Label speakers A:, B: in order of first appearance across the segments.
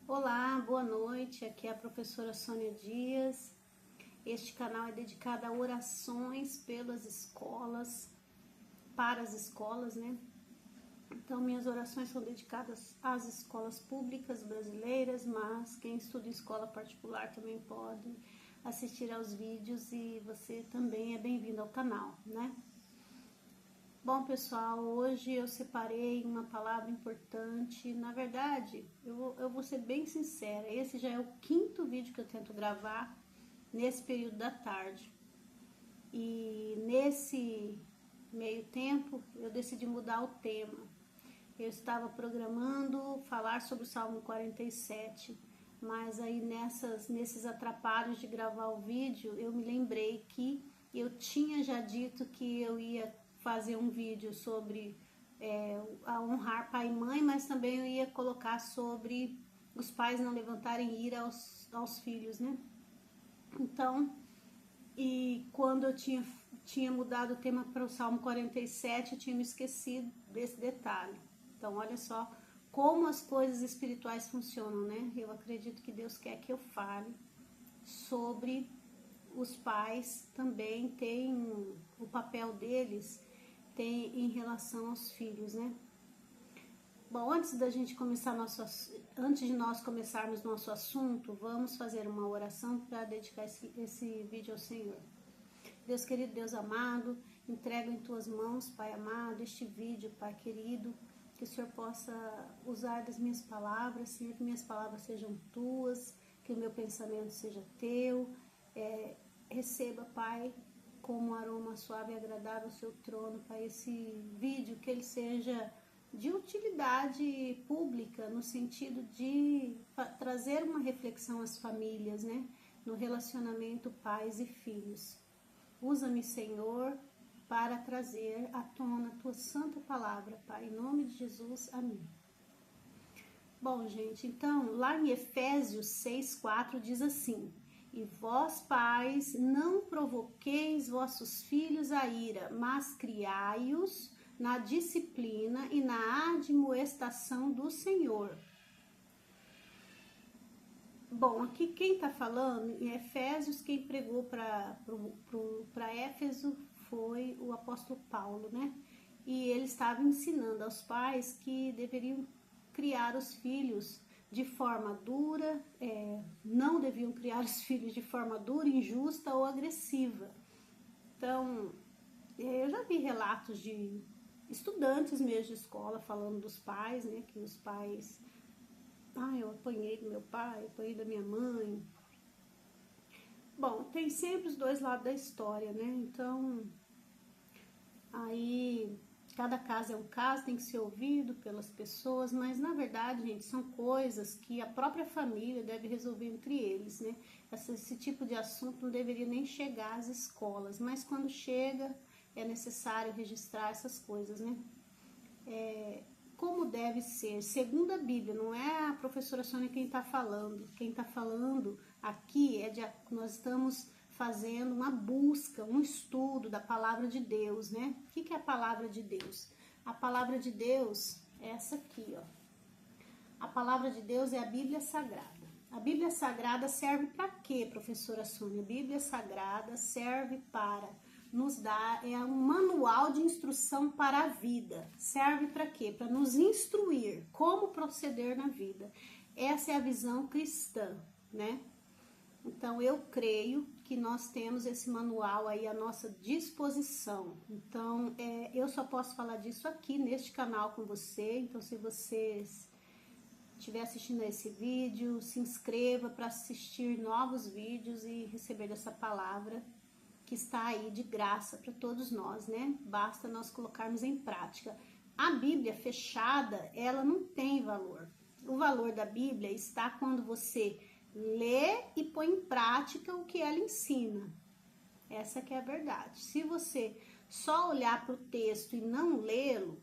A: Olá, boa noite. Aqui é a professora Sônia Dias. Este canal é dedicado a orações pelas escolas, para as escolas, né? Então, minhas orações são dedicadas às escolas públicas brasileiras, mas quem estuda em escola particular também pode assistir aos vídeos e você também é bem-vindo ao canal, né? Bom, pessoal, hoje eu separei uma palavra importante. Na verdade, eu vou ser bem sincera, esse já é o quinto vídeo que eu tento gravar nesse período da tarde. E nesse meio tempo, eu decidi mudar o tema. Eu estava programando falar sobre o Salmo 47, mas aí nesses atrapalhos de gravar o vídeo, eu me lembrei que eu tinha já dito que eu ia fazer um vídeo sobre a honrar pai e mãe, mas também eu ia colocar sobre os pais não levantarem ira aos filhos, né? Então, e quando eu tinha mudado o tema para o Salmo 47, eu tinha me esquecido desse detalhe. Então, olha só como as coisas espirituais funcionam, né? Eu acredito que Deus quer que eu fale sobre os pais também tem o papel deles tem em relação aos filhos, né? Bom, antes de nós começarmos nosso assunto, vamos fazer uma oração para dedicar esse vídeo ao Senhor. Deus querido, Deus amado, entrego em tuas mãos, Pai amado, este vídeo, Pai querido, que o Senhor possa usar das minhas palavras, Senhor, que minhas palavras sejam tuas, que o meu pensamento seja teu. Receba, Pai, como um aroma suave e agradável ao seu trono, Pai, esse vídeo, que ele seja de utilidade pública, no sentido de trazer uma reflexão às famílias, né? No relacionamento pais e filhos. Usa-me, Senhor, para trazer à tona a tua santa palavra, Pai, em nome de Jesus, amém. Bom, gente, então, lá em Efésios 6:4 diz assim: e vós, pais, não provoqueis vossos filhos a ira, mas criai-os na disciplina e na admoestação do Senhor. Bom, aqui quem está falando em Efésios, quem pregou para Éfeso foi o apóstolo Paulo, né? E ele estava ensinando aos pais que deveriam criar os filhos de forma dura, não deviam criar os filhos de forma dura, injusta ou agressiva. Então, eu já vi relatos de estudantes mesmo de escola falando dos pais, né? Que os pais... eu apanhei do meu pai, apanhei da minha mãe. Bom, tem sempre os dois lados da história, né? Então, aí cada caso é um caso, tem que ser ouvido pelas pessoas, mas na verdade, gente, são coisas que a própria família deve resolver entre eles, né? Esse tipo de assunto não deveria nem chegar às escolas, mas quando chega é necessário registrar essas coisas, né? Como deve ser, segundo a Bíblia, não é a professora Sônia quem está falando. Quem está falando aqui nós estamos fazendo uma busca, um estudo da palavra de Deus, né? O que é a palavra de Deus? A palavra de Deus é essa aqui, ó. A palavra de Deus é a Bíblia Sagrada. A Bíblia Sagrada serve para quê, professora Sônia? A Bíblia Sagrada serve para nos dar, é um manual de instrução para a vida. Serve para quê? Para nos instruir como proceder na vida. Essa é a visão cristã, né? Então, eu creio que nós temos esse manual aí à nossa disposição. Então, eu só posso falar disso aqui neste canal com você. Então, se vocês estiver assistindo a esse vídeo, se inscreva para assistir novos vídeos e receber essa palavra que está aí de graça para todos nós, né? Basta nós colocarmos em prática. A Bíblia fechada, ela não tem valor. O valor da Bíblia está quando você lê e põe em prática o que ela ensina. Essa que é a verdade. Se você só olhar para o texto e não lê-lo,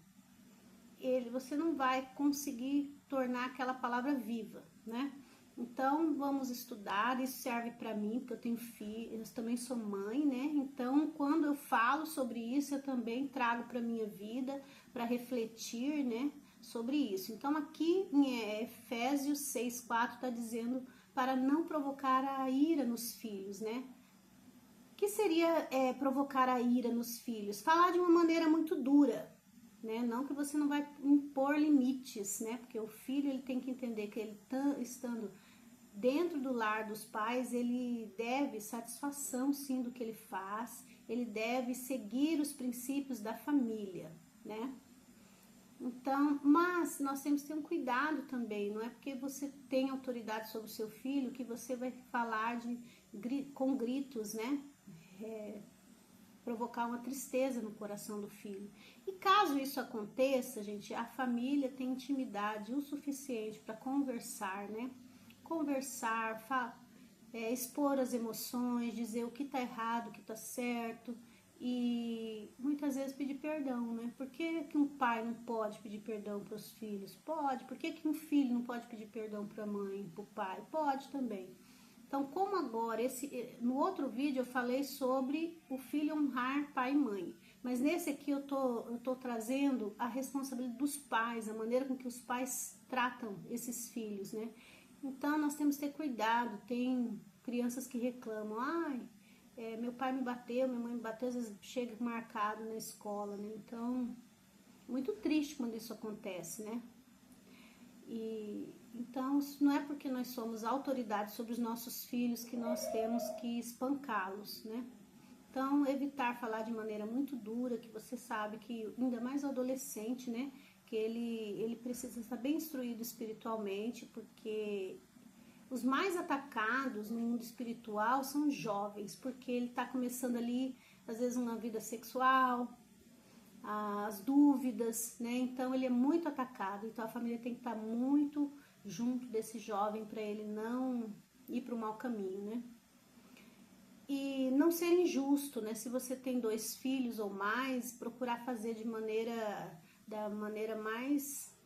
A: você não vai conseguir tornar aquela palavra viva, né? Então, vamos estudar, isso serve para mim, porque eu tenho filho, eu também sou mãe, né? Então, quando eu falo sobre isso, eu também trago para minha vida, para refletir, né, sobre isso. Então, aqui em Efésios 6:4 está dizendo para não provocar a ira nos filhos, né? O que seria provocar a ira nos filhos? Falar de uma maneira muito dura, né? Não que você não vai impor limites, né? Porque o filho ele tem que entender que ele estando dentro do lar dos pais, ele deve satisfação sim do que ele faz, ele deve seguir os princípios da família, né? Então, mas nós temos que ter um cuidado também, não é porque você tem autoridade sobre o seu filho que você vai falar com gritos, né? Provocar uma tristeza no coração do filho. E caso isso aconteça, gente, a família tem intimidade o suficiente para conversar, né? Conversar, expor as emoções, dizer o que tá errado, o que tá certo e muitas vezes pedir perdão, né? Por que um pai não pode pedir perdão para os filhos? Pode. Por que um filho não pode pedir perdão para a mãe, para o pai? Pode também. Então, como agora, no outro vídeo eu falei sobre o filho honrar pai e mãe, mas nesse aqui eu tô trazendo a responsabilidade dos pais, a maneira com que os pais tratam esses filhos, né? Então, nós temos que ter cuidado. Tem crianças que reclamam, meu pai me bateu, minha mãe me bateu, às vezes chega marcado na escola, né? Então, muito triste quando isso acontece, né? Então, não é porque nós somos autoridade sobre os nossos filhos que nós temos que espancá-los, né? Então, evitar falar de maneira muito dura, que você sabe que, ainda mais o adolescente, né? Que ele precisa estar bem instruído espiritualmente, porque os mais atacados no mundo espiritual são os jovens, porque ele está começando ali, às vezes, uma vida sexual, as dúvidas, né? Então ele é muito atacado. Então a família tem que estar muito junto desse jovem para ele não ir para o mau caminho, né? E não ser injusto, né? Se você tem 2 filhos ou mais, procurar fazer da maneira mais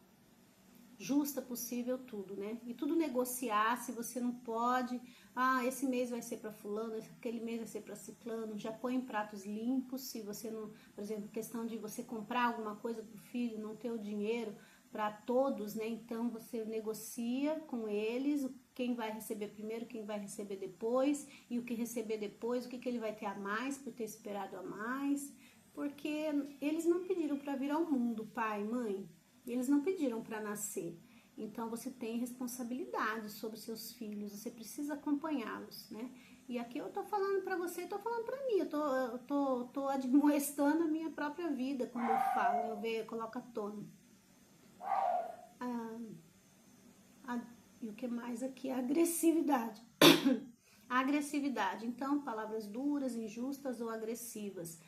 A: justa possível tudo, né? E tudo negociar, se você não pode, esse mês vai ser para fulano, aquele mês vai ser para ciclano, já põe em pratos limpos. Se você não, por exemplo, questão de você comprar alguma coisa pro filho, não ter o dinheiro para todos, né? Então você negocia com eles quem vai receber primeiro, quem vai receber depois, e o que receber depois, o que ele vai ter a mais por ter esperado a mais, porque eles não pediram para vir ao mundo, pai, mãe. Eles não pediram para nascer. Então, você tem responsabilidade sobre seus filhos. Você precisa acompanhá-los, né? E aqui eu tô falando para você, tô falando para mim. Eu tô admoestando a minha própria vida quando eu falo. Eu coloco à tona. E o que mais aqui? A agressividade. A agressividade. Então, palavras duras, injustas ou agressivas.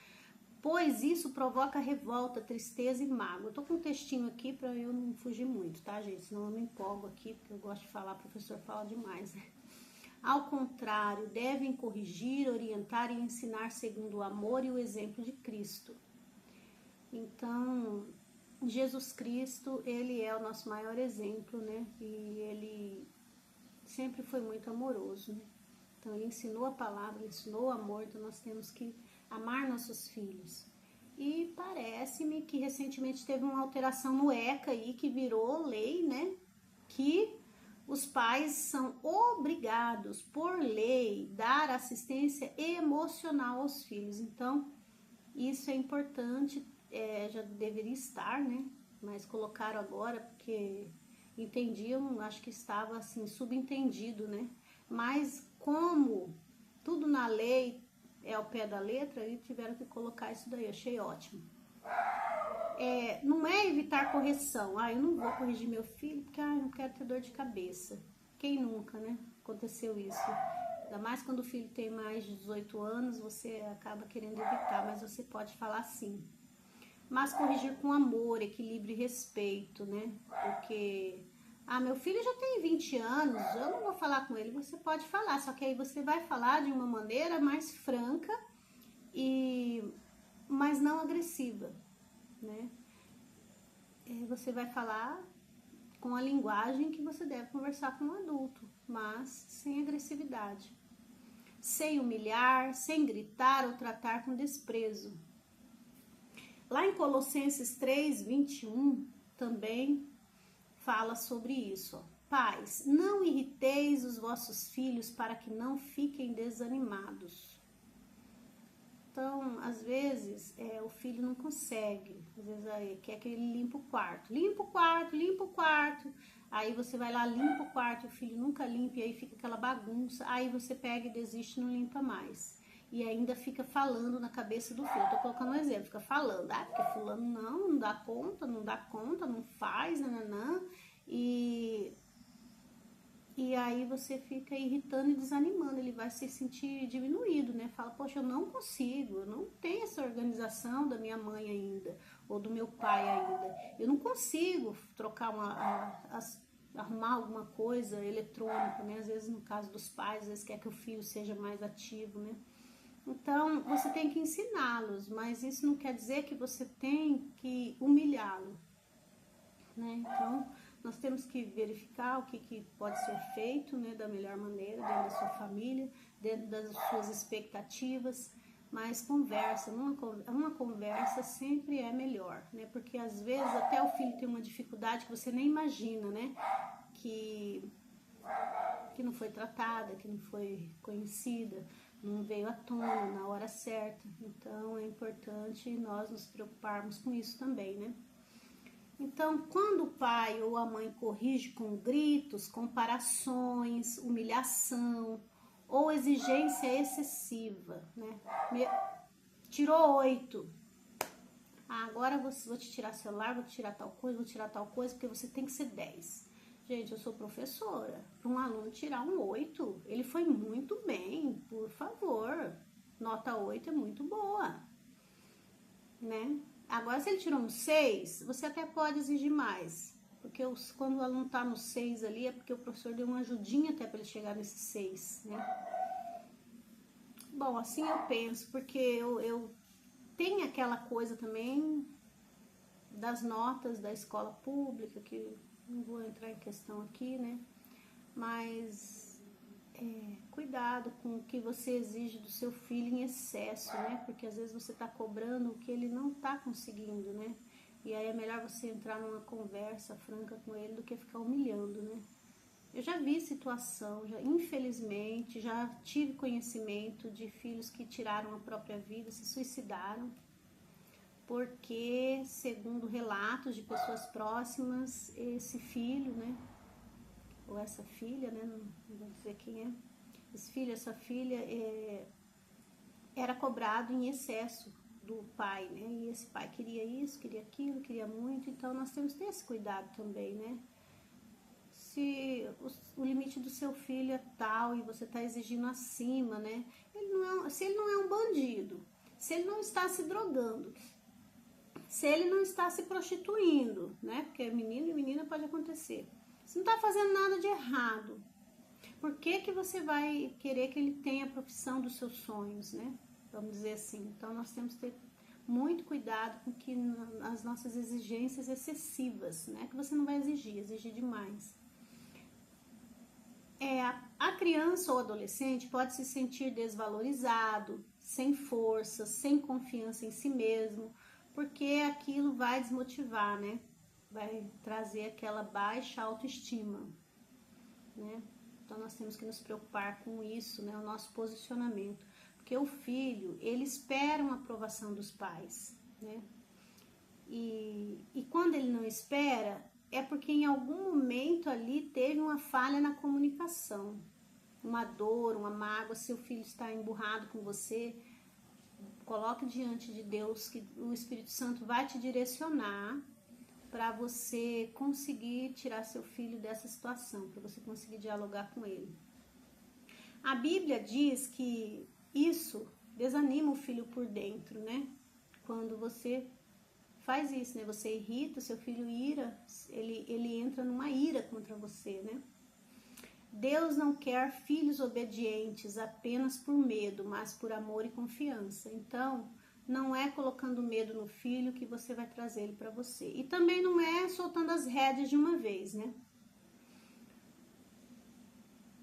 A: Pois isso provoca revolta, tristeza e mágoa. Eu tô com um textinho aqui para eu não fugir muito, tá, gente? Senão eu me empolgo aqui, porque eu gosto de falar, o professor fala demais, né? Ao contrário, devem corrigir, orientar e ensinar segundo o amor e o exemplo de Cristo. Então, Jesus Cristo, ele é o nosso maior exemplo, né? E ele sempre foi muito amoroso, né? Então, ele ensinou a palavra, ele ensinou o amor, então nós temos que amar nossos filhos. E parece-me que recentemente teve uma alteração no ECA aí, que virou lei, né? Que os pais são obrigados, por lei, dar assistência emocional aos filhos. Então, isso é importante, já deveria estar, né? Mas colocaram agora porque entendiam, acho que estava assim, subentendido, né? Mas como tudo na lei é ao pé da letra, e tiveram que colocar isso daí, achei ótimo. Não é evitar correção, eu não vou corrigir meu filho porque eu não quero ter dor de cabeça. Quem nunca, né? Aconteceu isso. Ainda mais quando o filho tem mais de 18 anos, você acaba querendo evitar, mas você pode falar sim. Mas corrigir com amor, equilíbrio e respeito, né? Porque meu filho já tem 20 anos, eu não vou falar com ele. Você pode falar, só que aí você vai falar de uma maneira mais franca, mas não agressiva, né? Você vai falar com a linguagem que você deve conversar com um adulto, mas sem agressividade. Sem humilhar, sem gritar ou tratar com desprezo. Lá em Colossenses 3:21, também fala sobre isso, ó. Pais, não irriteis os vossos filhos para que não fiquem desanimados. Então, às vezes, o filho não consegue. Às vezes quer que ele limpe o quarto. Limpa o quarto, limpa o quarto. Aí você vai lá, limpa o quarto, o filho nunca limpa, e aí fica aquela bagunça. Aí você pega e desiste e não limpa mais. E ainda fica falando na cabeça do filho. Eu tô colocando um exemplo, fica falando. Porque fulano não dá conta, não faz, nananã. E aí você fica irritando e desanimando, ele vai se sentir diminuído, né? Fala, poxa, eu não consigo, eu não tenho essa organização da minha mãe ainda, ou do meu pai ainda. Eu não consigo trocar arrumar alguma coisa eletrônica, né? Às vezes no caso dos pais, às vezes quer que o filho seja mais ativo, né? Então, você tem que ensiná-los, mas isso não quer dizer que você tem que humilhá-lo, né? Então, nós temos que verificar o que pode ser feito, né, da melhor maneira, dentro da sua família, dentro das suas expectativas, mas uma conversa sempre é melhor, né? Porque às vezes até o filho tem uma dificuldade que você nem imagina, né? Que não foi tratada, que não foi conhecida, não veio à tona na hora certa. Então é importante nós nos preocuparmos com isso também, né? Então, quando o pai ou a mãe corrige com gritos, comparações, humilhação ou exigência excessiva, né? Tirou 8. Agora vou te tirar celular, vou te tirar tal coisa, porque você tem que ser 10. Gente, eu sou professora. Para um aluno tirar um 8, ele foi muito bem, por favor. Nota 8 é muito boa, né? Agora, se ele tirou um 6, você até pode exigir mais. Porque quando o aluno tá no 6 ali, é porque o professor deu uma ajudinha até para ele chegar nesse 6, né? Bom, assim eu penso, porque eu tenho aquela coisa também das notas da escola pública, que não vou entrar em questão aqui, né? Mas cuidado com o que você exige do seu filho em excesso, né? Porque às vezes você tá cobrando o que ele não tá conseguindo, né? E aí é melhor você entrar numa conversa franca com ele do que ficar humilhando, né? Eu já vi situação, infelizmente, já tive conhecimento de filhos que tiraram a própria vida, se suicidaram, porque, segundo relatos de pessoas próximas, esse filho, né? Ou essa filha, né? Não vou dizer quem é. Esse filho, essa filha, era cobrado em excesso do pai, né? E esse pai queria isso, queria aquilo, queria muito. Então, nós temos que ter esse cuidado também, né? Se o limite do seu filho é tal e você está exigindo acima, né? Se ele não é um bandido, se ele não está se drogando, se ele não está se prostituindo, né? Porque menino e menina pode acontecer. Se não está fazendo nada de errado, por que você vai querer que ele tenha a profissão dos seus sonhos, né? Vamos dizer assim. Então, nós temos que ter muito cuidado com as nossas exigências excessivas, né? Que você não vai exigir demais. A criança ou adolescente pode se sentir desvalorizado, sem força, sem confiança em si mesmo, porque aquilo vai desmotivar, né? Vai trazer aquela baixa autoestima, né? Então, nós temos que nos preocupar com isso, né? O nosso posicionamento. Porque o filho, ele espera uma aprovação dos pais, né? E quando ele não espera, é porque em algum momento ali teve uma falha na comunicação. Uma dor, uma mágoa, seu filho está emburrado com você, coloque diante de Deus que o Espírito Santo vai te direcionar para você conseguir tirar seu filho dessa situação, para você conseguir dialogar com ele. A Bíblia diz que isso desanima o filho por dentro, né? Quando você faz isso, né? Você irrita, seu filho ele entra numa ira contra você, né? Deus não quer filhos obedientes apenas por medo, mas por amor e confiança. Então, não é colocando medo no filho que você vai trazer ele para você. E também não é soltando as rédeas de uma vez, né?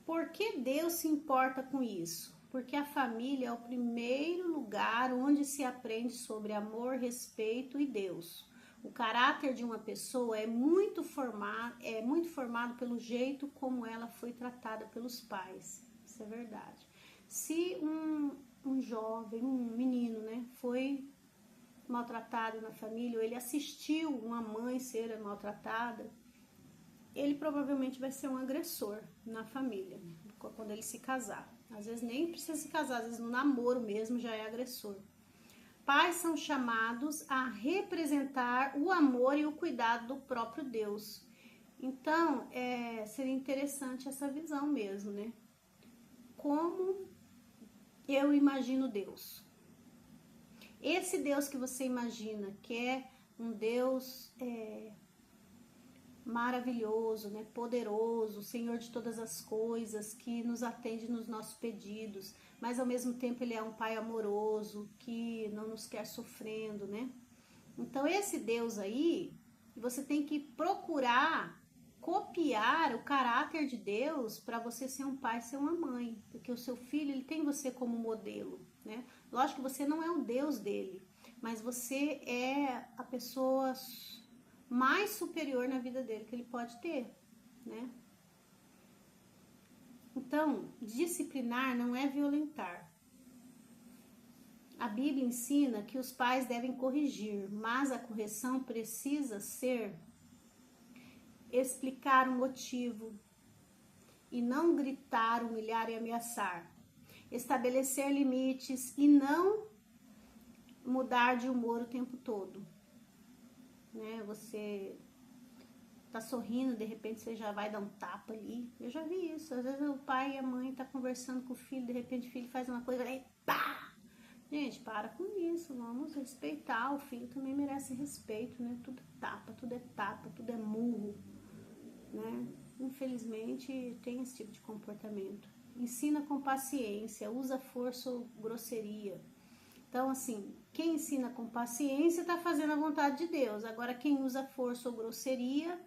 A: Por que Deus se importa com isso? Porque a família é o primeiro lugar onde se aprende sobre amor, respeito e Deus. O caráter de uma pessoa é muito formado pelo jeito como ela foi tratada pelos pais. Isso é verdade. Se um jovem, um menino, né, foi maltratado na família, ou ele assistiu uma mãe ser maltratada, ele provavelmente vai ser um agressor na família, quando ele se casar. Às vezes nem precisa se casar, às vezes no namoro mesmo já é agressor. Pais são chamados a representar o amor e o cuidado do próprio Deus. Então, seria interessante essa visão mesmo, né? Como eu imagino Deus. Esse Deus que você imagina, que é um Deus maravilhoso, né? Poderoso, Senhor de todas as coisas, que nos atende nos nossos pedidos, mas ao mesmo tempo Ele é um Pai amoroso, que não nos quer sofrendo, né? Então esse Deus aí, você tem que procurar copiar o caráter de Deus para você ser um pai, ser uma mãe, porque o seu filho, ele tem você como modelo, né? Lógico que você não é o Deus dele, mas você é a pessoa mais superior na vida dele que ele pode ter, né? Então, disciplinar não é violentar. A Bíblia ensina que os pais devem corrigir, mas a correção precisa ser explicar o motivo e não gritar, humilhar e ameaçar. Estabelecer limites e não mudar de humor o tempo todo. Né? Você tá sorrindo, de repente você já vai dar um tapa ali. Eu já vi isso. Às vezes o pai e a mãe tá conversando com o filho, de repente o filho faz uma coisa e pá! Gente, para com isso, vamos respeitar. O filho também merece respeito, né? Tudo é tapa, tudo é murro, né? Infelizmente tem esse tipo de comportamento. Ensina com paciência, usa força ou grosseria. Então, assim, quem ensina com paciência está fazendo a vontade de Deus. Agora, quem usa força ou grosseria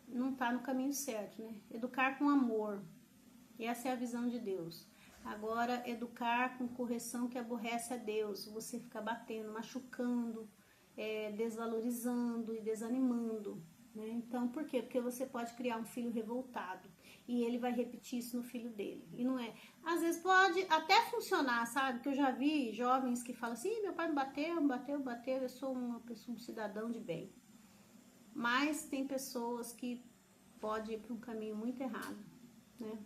A: não está no caminho certo, né? Educar com amor. Essa é a visão de Deus. Agora, educar com correção que aborrece a Deus. Você fica batendo, machucando, desvalorizando e desanimando. Né? Então, por quê? Porque você pode criar um filho revoltado e ele vai repetir isso no filho dele. E não é. Às vezes pode até funcionar, sabe? Que eu já vi jovens que falam assim: meu pai me bateu, eu sou uma pessoa, um cidadão de bem. Mas tem pessoas que podem ir para um caminho muito errado, né?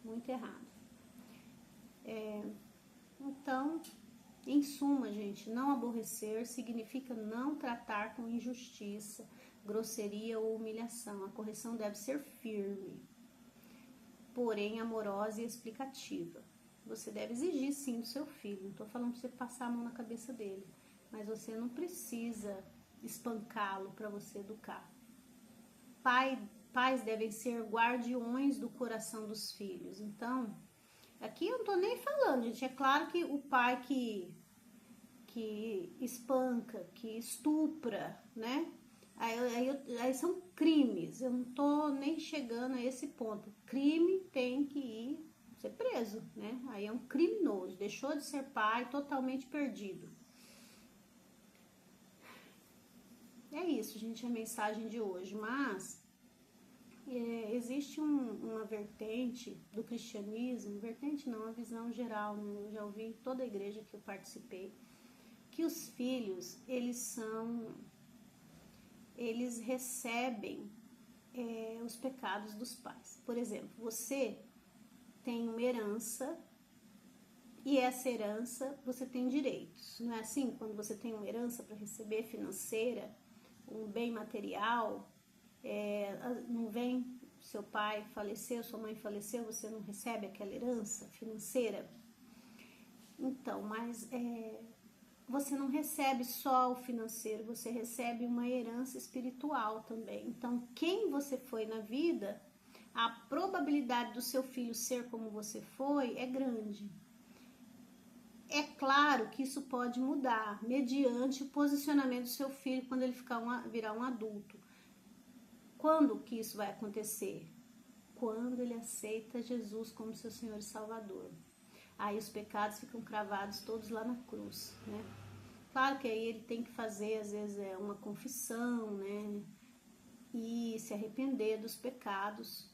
A: Muito errado. Então, em suma, gente, não aborrecer significa não tratar com injustiça, grosseria ou humilhação. A correção deve ser firme, porém amorosa e explicativa. Você deve exigir sim do seu filho. Não estou falando para você passar a mão na cabeça dele, mas você não precisa espancá-lo para você educar. Pais devem ser guardiões do coração dos filhos. Então, aqui eu não tô nem falando, gente. É claro que o pai que espanca, que estupra, né? Aí são crimes. Eu não tô nem chegando a esse ponto. Crime tem que ser preso, né? Aí é um criminoso. Deixou de ser pai, totalmente perdido. É isso, gente, a mensagem de hoje. Mas existe uma vertente do cristianismo, vertente não, uma visão geral, né? Eu já ouvi em toda a igreja que eu participei, que os filhos, eles recebem os pecados dos pais. Por exemplo, você tem uma herança e essa herança você tem direitos. Não é assim? Quando você tem uma herança para receber financeira, um bem material, não vem, seu pai faleceu, sua mãe faleceu, você não recebe aquela herança financeira? Então, mas você não recebe só o financeiro, você recebe uma herança espiritual também. Então, quem você foi na vida, a probabilidade do seu filho ser como você foi é grande. É claro que isso pode mudar mediante o posicionamento do seu filho quando ele virar um adulto. Quando que isso vai acontecer? Quando ele aceita Jesus como seu Senhor e Salvador. Aí os pecados ficam cravados todos lá na cruz, né? Claro que aí ele tem que fazer, às vezes, uma confissão, né? E se arrepender dos pecados.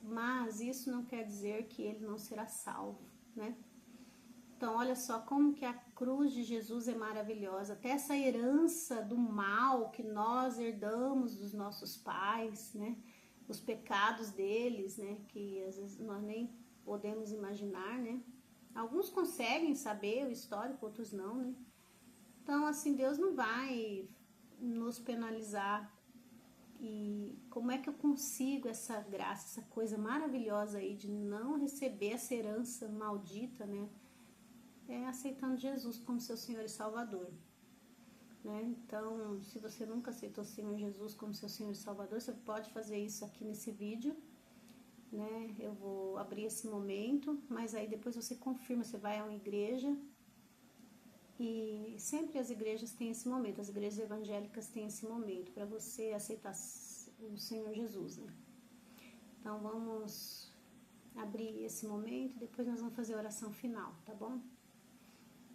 A: Mas isso não quer dizer que ele não será salvo, né? Então, olha só como que a cruz de Jesus é maravilhosa. Até essa herança do mal que nós herdamos dos nossos pais, né? Os pecados deles, né? Que às vezes nós nem podemos imaginar, né? Alguns conseguem saber o histórico, outros não, né? Então, assim, Deus não vai nos penalizar. E como é que eu consigo essa graça, essa coisa maravilhosa aí de não receber essa herança maldita, né? É aceitando Jesus como seu Senhor e Salvador, né? Então, se você nunca aceitou o Senhor Jesus como seu Senhor e Salvador, você pode fazer isso aqui nesse vídeo, né? Eu vou abrir esse momento, mas aí depois você confirma, você vai a uma igreja, e sempre as igrejas têm esse momento, as igrejas evangélicas têm esse momento para você aceitar o Senhor Jesus, né? Então vamos abrir esse momento, depois nós vamos fazer a oração final, tá bom?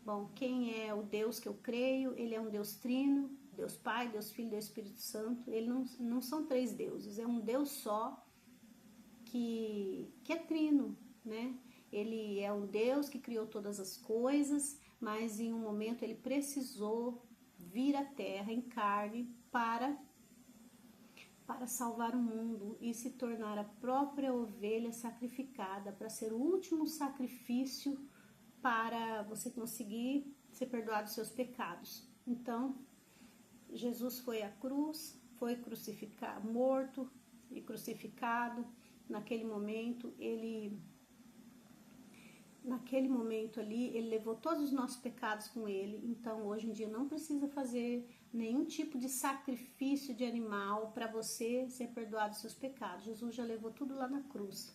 A: Bom, quem é o Deus que eu creio? Ele é um Deus trino, Deus Pai, Deus Filho, Deus Espírito Santo. Ele não são três deuses, é um Deus só que é trino, né? Ele é um Deus que criou todas as coisas, mas em um momento ele precisou vir à Terra em carne para salvar o mundo e se tornar a própria ovelha sacrificada, para ser o último sacrifício para você conseguir ser perdoado dos seus pecados. Então, Jesus foi à cruz, foi crucificado, morto e crucificado. Naquele momento ali, ele levou todos os nossos pecados com ele. Então, hoje em dia, não precisa fazer nenhum tipo de sacrifício de animal para você ser perdoado dos seus pecados. Jesus já levou tudo lá na cruz.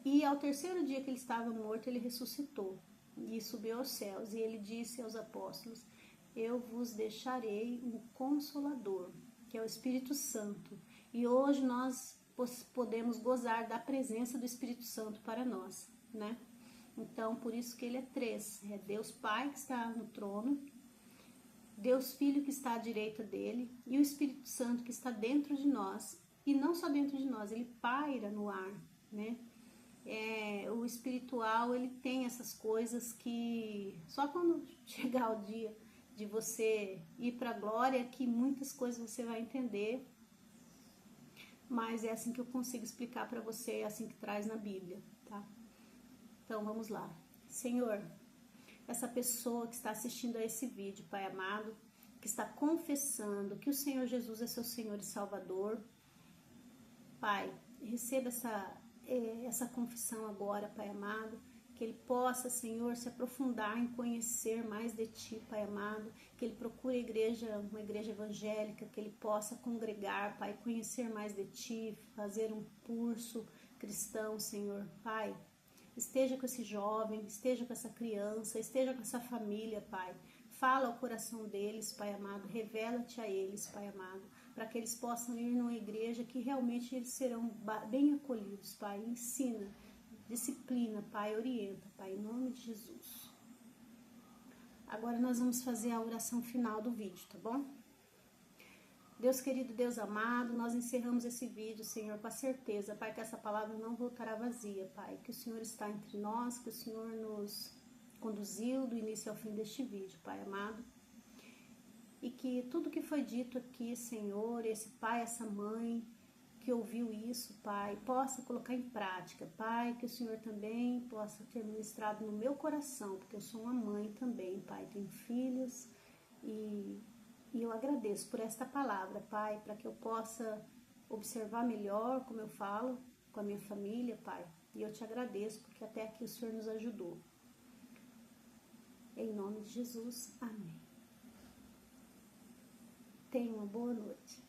A: E ao terceiro dia que ele estava morto, ele ressuscitou e subiu aos céus. E ele disse aos apóstolos: eu vos deixarei um Consolador, que é o Espírito Santo. E hoje nós podemos gozar da presença do Espírito Santo para nós, né? Então, por isso que ele é três. É Deus Pai que está no trono, Deus Filho que está à direita dele e o Espírito Santo que está dentro de nós. E não só dentro de nós, ele paira no ar, né? O espiritual, ele tem essas coisas que só quando chegar o dia de você ir para a glória que muitas coisas você vai entender, mas é assim que eu consigo explicar para você, é assim que traz na Bíblia, tá? Então vamos lá. Senhor, essa pessoa que está assistindo a esse vídeo, Pai amado, que está confessando que o Senhor Jesus é seu Senhor e Salvador, Pai, receba essa confissão agora, Pai amado, que ele possa, Senhor, se aprofundar em conhecer mais de Ti, Pai amado, que ele procure uma igreja evangélica, que ele possa congregar, Pai, conhecer mais de Ti, fazer um curso cristão, Senhor, Pai. Esteja com esse jovem, esteja com essa criança, esteja com essa família, Pai. Fala ao coração deles, Pai amado, revela-te a eles, Pai amado, para que eles possam ir numa igreja que realmente eles serão bem acolhidos, Pai. Ensina, disciplina, Pai, orienta, Pai, em nome de Jesus. Agora nós vamos fazer a oração final do vídeo, tá bom? Deus querido, Deus amado, nós encerramos esse vídeo, Senhor, com a certeza, Pai, que essa palavra não voltará vazia, Pai, que o Senhor está entre nós, que o Senhor nos conduziu do início ao fim deste vídeo, Pai amado, e que tudo que foi dito aqui, Senhor, esse pai, essa mãe que ouviu isso, Pai, possa colocar em prática, Pai, que o Senhor também possa ter ministrado no meu coração, porque eu sou uma mãe também, Pai, tenho filhos e eu agradeço por esta palavra, Pai, para que eu possa observar melhor como eu falo com a minha família, Pai. E eu te agradeço porque até aqui o Senhor nos ajudou. Em nome de Jesus, amém. Tenha uma boa noite.